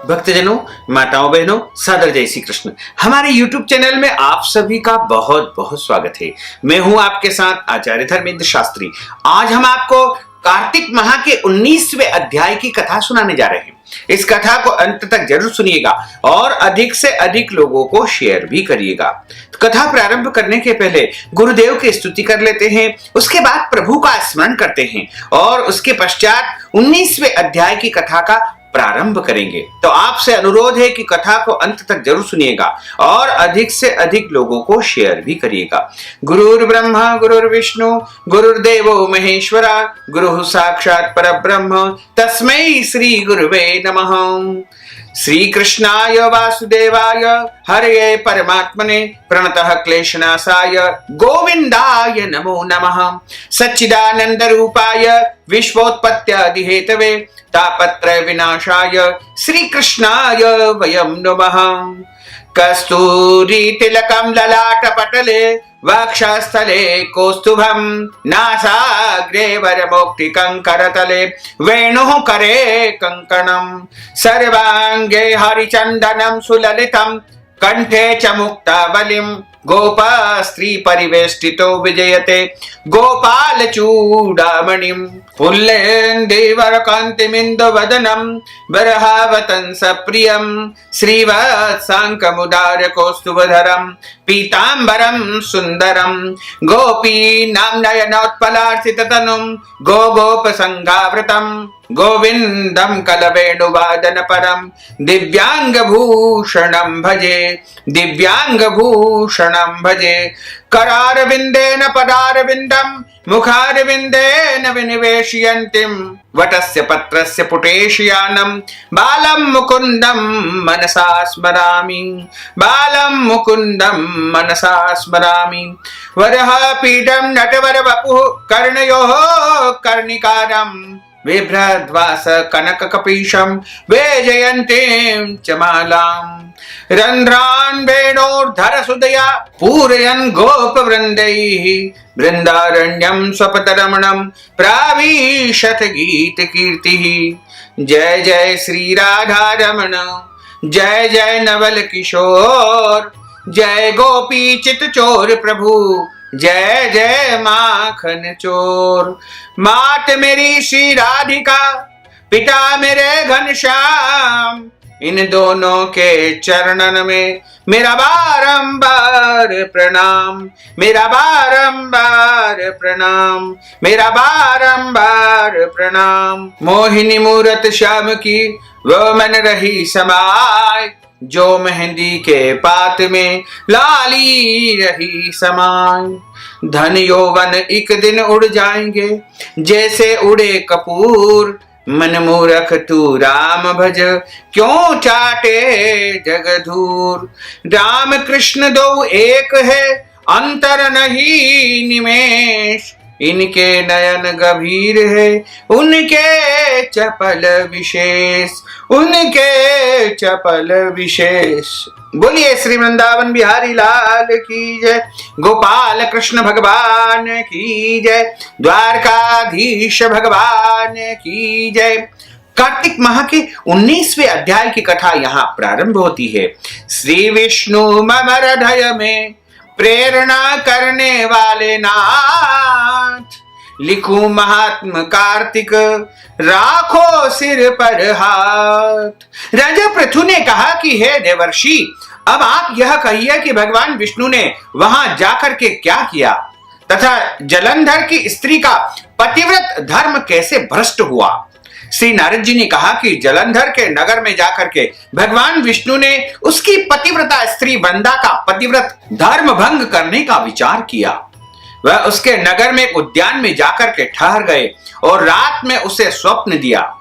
भक्तजनों, माताओं, बहनों, सादर जय श्री कृष्ण। हमारे YouTube चैनल में आप सभी का बहुत बहुत स्वागत है। मैं हूं आपके साथ आचार्य धर्मेंद्र शास्त्री। आज हम आपको कार्तिक माह के 19वें अध्याय की कथा सुनाने जा रहे हैं। इस कथा को अंत तक जरूर सुनिएगा और अधिक से अधिक लोगों को शेयर भी करिएगा। कथा प्रारंभ करने के पहले गुरुदेव की स्तुति कर लेते हैं, उसके बाद प्रभु का स्मरण करते हैं और उसके पश्चात 19वें अध्याय की कथा का प्रारंभ करेंगे। तो आपसे अनुरोध है कि कथा को अंत तक जरूर सुनिएगा और अधिक से अधिक लोगों को शेयर भी करिएगा। गुरुर् ब्रह्मा गुरुर्विष्णु गुरुर्देवो महेश्वरा गुरुः साक्षात् परब्रह्म तस्मै श्री गुरुवे नमः। श्री कृष्णाय वासुदेवाय हरये परमात्मने प्रणतः क्लेशनाशाय गोविंदाय नमो नमः। सच्चिदानंद रूपाय विश्वोत्पत्त्यादि हेतवे तापत्रय विनाशाय श्री कृष्णाय वयं नमः। कस्तूरी तिलकं ललाटपटले वक्षस्थले कौस्तुभं नासाग्रे वरमौक्तिकं करतले वेणुः करे कंकणं सर्वांगे हरिचन्दनं सुललितं कंठे च मुक्तावलिं गोपा स्त्री परिवेष्टितो विजयते गोपाल चूड़ामणिं पुल्लेन्दीवरकान्तिमिन्दुवदनं बरहावतं सप्रियं श्रीवत्साङ्कमुदार कौस्तुभधरं पीताम्बरं सुन्दरं गोपीनां नयनोत्पलार्चिततनुं गोपसङ्गावृतं गोविन्दं कलवेणुवादनपरं दिव्याङ्गभूषणं भजे करारविन्देन पदारविन्दं मुखारविन्देन विनिवेशयन्तीं वटस्य पत्रस्य पुटेशयानं बालं मुकुन्दं मनसा स्मरामि वरः पीडं नटवर वपुः कर्णयोः कर्णिकारं बिभ्रद्वास कनककपीशं वैजयन्तीं च मालां रन्ध्रान् वेणोर्धरसुदया पूरयन् गोपवृन्दैः बृन्दारण्यं स्वपतरमणं प्राविशत गीतकीर्तिः। जय जय श्री राधारमण जय जय नवल किशोर जय गोपी चित चोर प्रभु जय जय माखन चोर। मात मेरी श्री राधिका पिता मेरे घनश्याम इन दोनों के चरणन में मेरा बारंबार प्रणाम। मोहिनी मूरत श्याम की वो मन रही समाय जो मेहंदी के पात में लाली रही समाय। धन यौवन एक दिन उड़ जाएंगे जैसे उड़े कपूर मन मूरख तू राम भज क्यों चाटे जगधूर। राम कृष्ण दो एक है अंतर नहीं निमेष इनके नयन गंभीर है उनके चपल विशेष। बोलिए श्री वृंदावन बिहारी लाल की जय, गोपाल कृष्ण भगवान की जय, द्वारकाधीश भगवान की जय। कार्तिक माह के 19वें अध्याय की कथा यहाँ प्रारंभ होती है। श्री विष्णु मम हृदय में प्रेरणा करने वाले नाथ लिखूं महात्म कार्तिक राखो सिर पर हाथ। राजा पृथु ने कहा कि हे देवर्षि, अब आप यह कहिए कि भगवान विष्णु ने वहां जाकर के क्या किया तथा जलंधर की स्त्री का पतिव्रत धर्म कैसे भ्रष्ट हुआ। श्री नारद जी ने कहा कि जलंधर के नगर में जाकर के भगवान विष्णु ने उसकी पतिव्रता स्त्री वृंदा का पतिव्रत धर्म भंग करने का विचार किया। वह उसके नगर में उद्यान में जाकर के ठहर गए और रात में उसे स्वप्न दिया।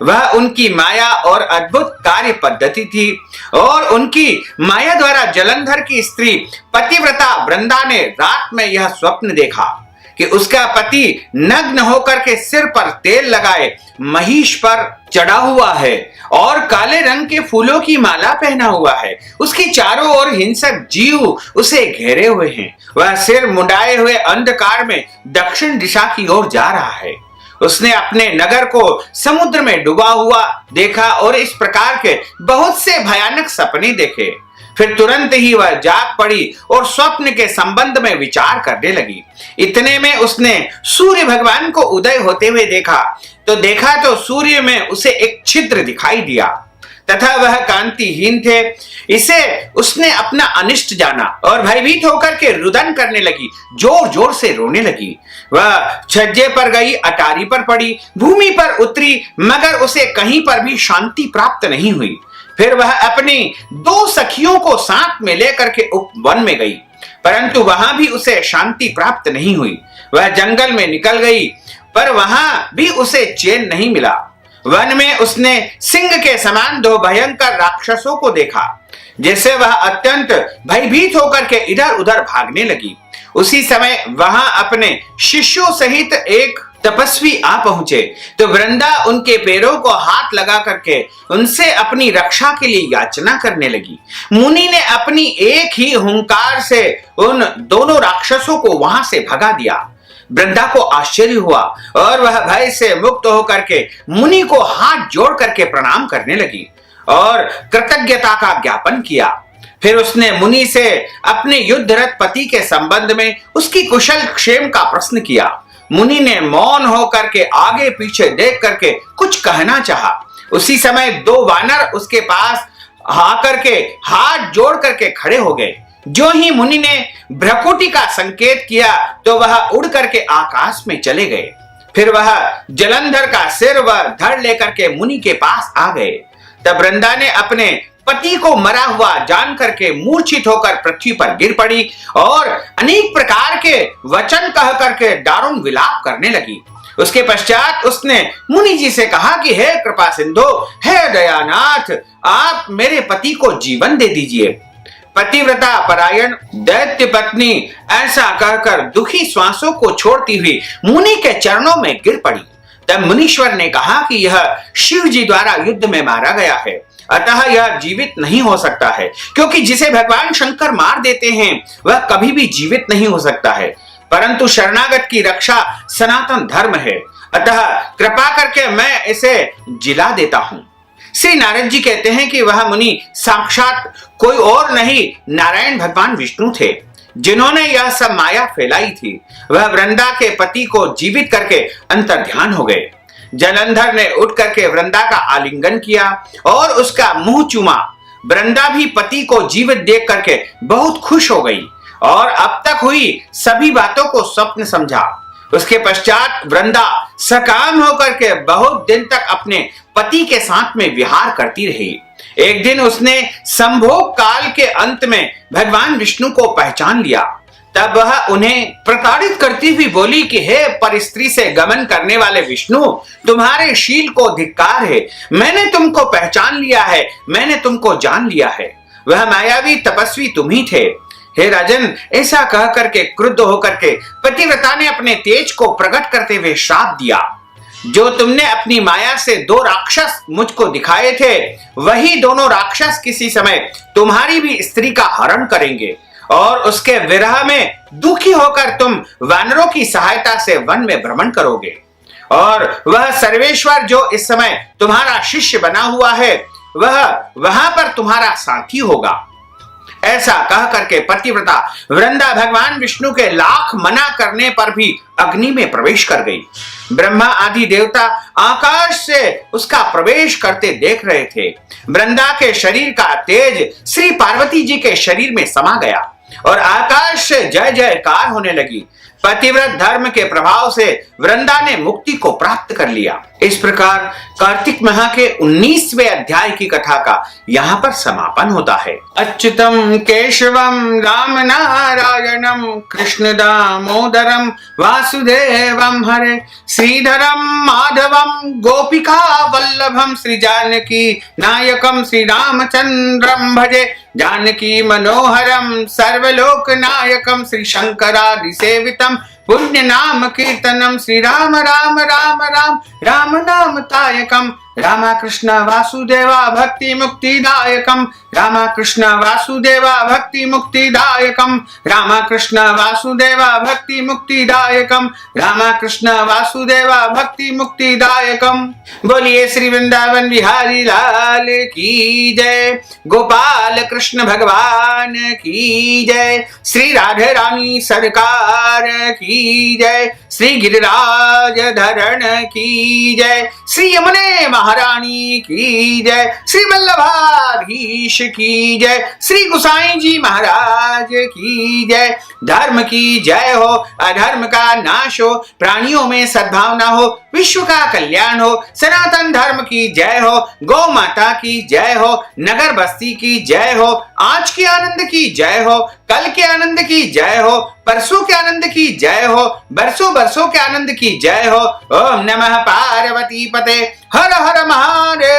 वह उनकी माया और अद्भुत कार्य पद्धति थी और उनकी माया द्वारा जलंधर की स्त्री पतिव्रता वृंदा ने रात में यह स्वप्न देखा कि उसका पति नग्न होकर के सिर पर तेल लगाए महिष पर चढ़ा हुआ है और काले रंग के फूलों की माला पहना हुआ है। उसकी चारों ओर हिंसक जीव उसे घेरे हुए हैं। वह सिर मुंडाए हुए अंधकार में दक्षिण दिशा की ओर जा रहा है। उसने अपने नगर को समुद्र में डूबा हुआ देखा और इस प्रकार के बहुत से भयानक सपने देखे। फिर तुरंत ही वह जाग पड़ी और स्वप्न के संबंध में विचार करने लगी। इतने में उसने सूर्य भगवान को उदय होते हुए देखा तो सूर्य में उसे एक छिद्र दिखाई दिया तथा वह कांतिहीन थे। इसे उसने अपना अनिष्ट जाना और भयभीत होकर के रुदन करने लगी, जोर जोर से रोने लगी। वह छज्जे पर गई, अटारी पर पड़ी, भूमि पर उतरी, मगर उसे कहीं पर भी शांति प्राप्त नहीं हुई। फिर वह अपनी 2 सखियों को साथ में लेकर के उपवन में गई, परंतु वहां भी उसे शांति प्राप्त नहीं हुई। वह जंगल में निकल गई, पर वहां भी उसे चैन नहीं मिला। वन में उसने सिंह के समान 2 भयंकर राक्षसों को देखा, जिससे वह अत्यंत भयभीत होकर के इधर उधर भागने लगी। उसी समय वहां अपने शिष्यों सहित एक तपस्वी आ पहुंचे तो वृंदा उनके पैरों को हाथ लगा करके उनसे अपनी रक्षा के लिए याचना करने लगी। मुनि ने अपनी एक ही हुंकार से उन दोनों राक्षसों को वहां से भगा दिया। वृंदा को आश्चर्य हुआ और वह भय से मुक्त होकर के मुनि को हाथ जोड़ करके प्रणाम करने लगी और कृतज्ञता का ज्ञापन किया। फिर उसने मुनि से अपने युद्धरत पति के संबंध में उसकी कुशल क्षेम का प्रश्न किया। मुनि ने मौन होकर के आगे पीछे देख करके कुछ कहना चाहा। उसी समय 2 वानर उसके पास आकर के हाथ जोड़ करके खड़े हो गए। जो ही मुनि ने भ्रकुटी का संकेत किया तो वह उड़ करके आकाश में चले गए। फिर वह जलंधर का सिर व धड़ लेकर के मुनि के पास आ गए। तब वृंदा ने अपने पति को मरा हुआ जान करके मूर्छित होकर पृथ्वी पर गिर पड़ी और अनेक प्रकार के वचन कह करके दारुण विलाप करने लगी। उसके पश्चात उसने मुनि जी से कहा कि हे कृपा सिंधु, हे दयानाथ, आप मेरे पति को जीवन दे दीजिए। पतिव्रता परायण दैत्य पत्नी ऐसा कहकर दुखी श्वासों को छोड़ती हुई मुनि के चरणों में गिर पड़ी। तब मुनीश्वर ने कहा कि यह शिव जी द्वारा युद्ध में मारा गया है, अतः यह जीवित नहीं हो सकता है, क्योंकि जिसे भगवान शंकर मार देते हैं वह कभी भी जीवित नहीं हो सकता है। परंतु शरणागत की रक्षा सनातन धर्म है, अतः कृपा करके मैं इसे जिला देता हूं। श्री नारद जी कहते हैं कि वह मुनि साक्षात कोई और नहीं, नारायण भगवान विष्णु थे, जिन्होंने यह सब माया फैलाई थी। वह वृंदा के पति को जीवित करके अंतर्ध्यान हो गए। जलंधर ने उठ करके वृंदा का आलिंगन किया और उसका मुंह चूमा। वृंदा भी पति को जीवित देख करके बहुत खुश हो गई और अब तक हुई सभी बातों को स्वप्न समझा। उसके पश्चात वृंदा सकाम होकर के बहुत दिन तक अपने पति के साथ में विहार करती रही। एक दिन उसने संभोग काल के अंत में भगवान विष्णु को पहचान लिया। तब वह उन्हें प्रताड़ित करती हुई बोली कि हे परस्त्री से गमन करने वाले विष्णु, तुम्हारे शील को धिक्कार है। मैंने तुमको पहचान लिया है, मैंने तुमको जान लिया है। वह मायावी तपस्वी तुम ही थे। हे राजन, ऐसा कह करके क्रुद्ध होकर के पतिव्रता ने अपने तेज को प्रकट करते हुए श्राप दिया। जो तुमने अपनी माया से 2 राक्षस मुझको दिखाए थे, वही दोनों राक्षस किसी समय तुम्हारी भी स्त्री का हरण करेंगे और उसके विरह में दुखी होकर तुम वानरों की सहायता से वन में भ्रमण करोगे और वह सर्वेश्वर जो इस समय तुम्हारा शिष्य बना हुआ है, वह वहां पर तुम्हारा साथी होगा। ऐसा कह करके पतिव्रता वृंदा भगवान विष्णु के लाख मना करने पर भी अग्नि में प्रवेश कर गई। ब्रह्मा आदि देवता आकाश से उसका प्रवेश करते देख रहे थे। वृंदा के शरीर का तेज श्री पार्वती जी के शरीर में समा गया और आकाश से जय जयकार होने लगी। पतिव्रत धर्म के प्रभाव से वृंदा ने मुक्ति को प्राप्त कर लिया। इस प्रकार कार्तिक माह के 19वें अध्याय की कथा का यहाँ पर समापन होता है। अच्युतम केशवम राम नारायणम कृष्ण दामोदरम वासुदेवम हरे श्रीधरम माधवम गोपिका वल्लभम श्री जानकी नायकम श्री रामचंद्रम भजे जानकी मनोहरम सर्वलोक नायकम श्री शंकरादि सेवितम पुण्य नाम कीर्तनम श्री राम राम राम राम राम नाम तायकम रामा कृष्ण वासुदेवा भक्ति मुक्तिदायकम रामकृष्ण वासुदेव भक्ति मुक्तिदायकम, रामकृष्ण वासुदेव भक्ति मुक्तिदायकम, रामकृष्ण वासुदेव भक्ति मुक्तिदायकम। बोलिए श्री वृंदावन बिहारी लाल की जय, गोपाल कृष्ण भगवान की जय, श्री राधे रानी सरकार की जय, श्री गिरिराज धरण की जय, श्री यमुने महारानी की जय, श्री वल्लभाधीश की जय, श्री गुसाई जी महाराज की जय। धर्म की जय हो, अधर्म का नाश हो, प्राणियों में सद्भावना हो, विश्व का कल्याण हो, सनातन धर्म की जय हो, गौ माता की जय हो, नगर बस्ती की जय हो, आज के आनंद की जय हो, कल के आनंद की जय हो, परसों के आनंद की जय हो, बरसों बरसों के आनंद की जय हो। ओम नमः पार्वती पते, हर हर महादेव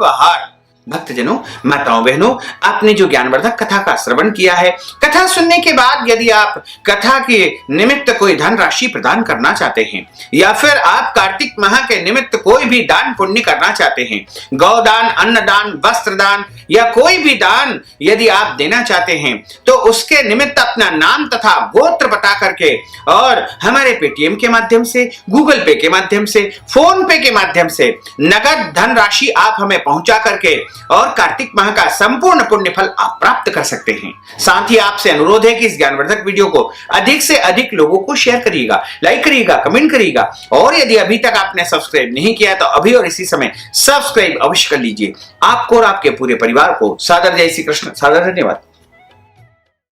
हर। भक्तजनों, माताओं बहनों, आपने जो ज्ञानवर्धक कथा का श्रवण किया है, कथा सुनने के बाद यदि आप कथा के निमित्त कोई धन राशि प्रदान करना चाहते हैं या फिर आप कार्तिक माह के निमित्त कोई भी दान पुण्य करना चाहते हैं, गौदान, अन्नदान, वस्त्र दान या कोई भी दान यदि आप देना चाहते हैं, तो उसके निमित्त अपना नाम तथा गोत्र बता करके और हमारे पेटीएम के माध्यम से, गूगल पे के माध्यम से, फोन पे के माध्यम से नगद धन राशि आप हमें पहुंचा करके और कार्तिक माह का संपूर्ण पुण्य फल आप प्राप्त कर सकते हैं। साथ ही आपसे अनुरोध है कि इस ज्ञानवर्धक वीडियो को अधिक से अधिक लोगों को शेयर करिएगा, लाइक करिएगा, कमेंट करिएगा और यदि अभी तक आपने सब्सक्राइब नहीं किया तो अभी और इसी समय सब्सक्राइब अवश्य कर लीजिए। आपको और आपके पूरे परिवार को सादर जय श्री कृष्ण, सादर धन्यवाद।